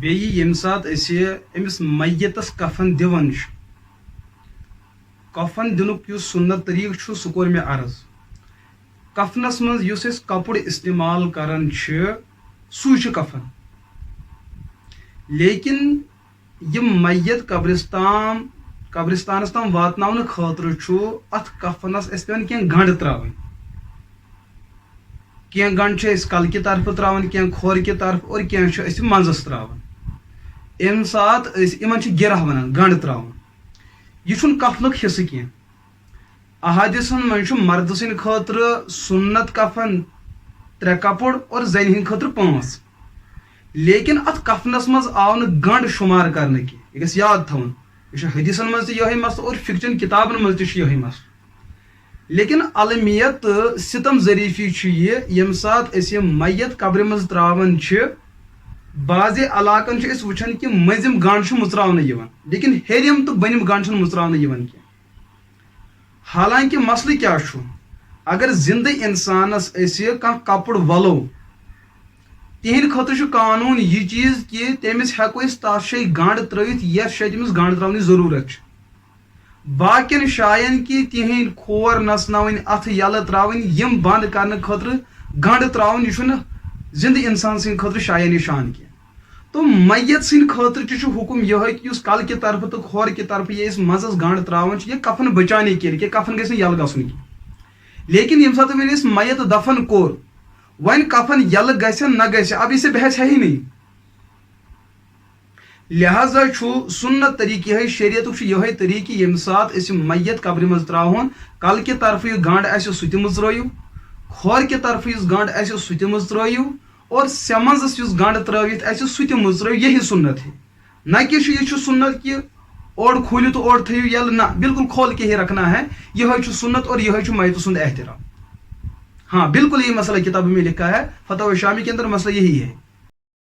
بیٚیہِ ییٚمہِ ساتہٕ أسۍ أمِس میتَس کفن دِوان چھِ کفن دِنُک یُس سُنت طریٖقہٕ چھُ سُہ کوٚر مےٚ عرض کفنس منٛز یُس أسۍ کپُر استعمال کران چھِ سُے چھُ کفن لیکن یہِ میت قبرستانس تام واتناونہٕ خٲطرٕ چھُ اتھ کفنس اَسہِ پیٚوان کینٛہہ گنٛڈ ترٛاوٕنۍ کینٛہہ گنٛڈ چھِ أسۍ کلکہِ طرفہٕ ترٛاوان کینٛہہ کھورکہِ طرفہٕ اور کینٛہہ چھِ أسۍ منٛزس ترٛاوان ییٚمہِ ساتہٕ أسۍ یِمن چھِ گِرہ ونان گنٛڈ ترٛاوُن یہِ چھُنہٕ کفنُک حصہٕ کینٛہہ احادیثن منٛز چھُ مردٕ سٕنٛدِ خٲطرٕ سُنت کفن 3 کپُر اور زنہِ ہٕنٛدِ خٲطرٕ 5 لیکن اتھ کفنس منٛز آو نہٕ گنٛڈ شُمار کرنہٕ کینٛہہ یہِ گژھِ یاد تھاوُن یہِ چھُ حدیثن منٛز تہِ یِہوے مسلہٕ اور فِکچن کِتابن منٛز تہِ چھُ یِہوے مسلہٕ لیکن المیت تہٕ ستم ظریفی چھُ یہِ ییٚمہِ ساتہٕ أسۍ یہِ میت قبرِ منٛز ترٛاوان چھِ بعضے علاقن چھِ أسۍ وٕچھان کہِ مٔنٛزِم گنٛڈ چھُ مٕژراونہٕ یِوان لیکن ہیٚرِم تہٕ بٔنِم گنٛڈ چھُنہٕ مٕژراونہٕ یِوان کینٛہہ حالانکہِ مسلہٕ کیٛاہ چھُ اگر زندٕ انسانس أسۍ کانٛہہ کپُر ولو تِہنٛدِ خٲطرٕ چھُ قانوٗن یہِ چیٖز کہِ تٔمِس ہٮ۪کو أسۍ تتھ جایہِ گنٛڈ ترٲوِتھ یتھ جایہِ تٔمِس گنٛڈ ترٛاونٕچ ضروٗرت چھِ باقین جاین کہِ تِہنٛدۍ کھور نژناوٕنۍ اتھٕ یلہٕ ترٛاوٕنۍ یِم بنٛد کرنہٕ خٲطرٕ گنٛڈ ترٛاوُن یہِ چھُنہٕ زندٕ انسان سٕنٛدِ خٲطرٕ شایان شان کینٛہہ تہٕ میت سٕنٛدِ خٲطرٕ تہِ چھُ حُکُم یِہوے کہِ یُس کلکہِ طرفہٕ تہٕ کھورکہِ طرفہٕ یہِ أسۍ منٛزس گنٛڈ ترٛاوان چھِ یہِ کفن بچانے کے لیے کہِ کفن گژھِ نہٕ یلہٕ گژھُن کینٛہہ لیکن ییٚمہِ ساتہٕ وۄنۍ أسۍ میت دفن کوٚر وۄنۍ کفن یلہٕ گژھِ نہ گژھِ اب اسے بحث ہے ہی نہیں لہٰذا چھُ سُنت طریٖقہٕ یِہوے شریعتُک چھُ یِہوے طریٖقہٕ ییٚمہِ ساتہٕ أسۍ میت قبرِ منٛز ترٛاوہون کلکہِ طرفہٕ یُس گنٛڈ آسہِ سُہ تہِ مٕژرٲیِو کھورکہِ طرفہٕ یُس گنٛڈ آسہِ سُہ تہِ مٕژرٲیِو اور سٮ۪منٛزس یُس گنٛڈ ترٲوِتھ آسہِ سُہ تہِ مٕژرٲیِو یہی سُنت ہے نہ کہ یہِ چھُ سُنت کہِ اوڑ کھوٗلِو تہٕ اوڑ تھٲیِو یلہٕ نہ بالکل کھول کے ہی رکھنا ہے یِہوے چھُ سُنت اور یِہوے چھُ میتہٕ سُنٛد احترام ہاں بالکل یہی مسئلہ کتابوں میں لکھا ہے فتح و شامی کے اندر مسئلہ یہی ہے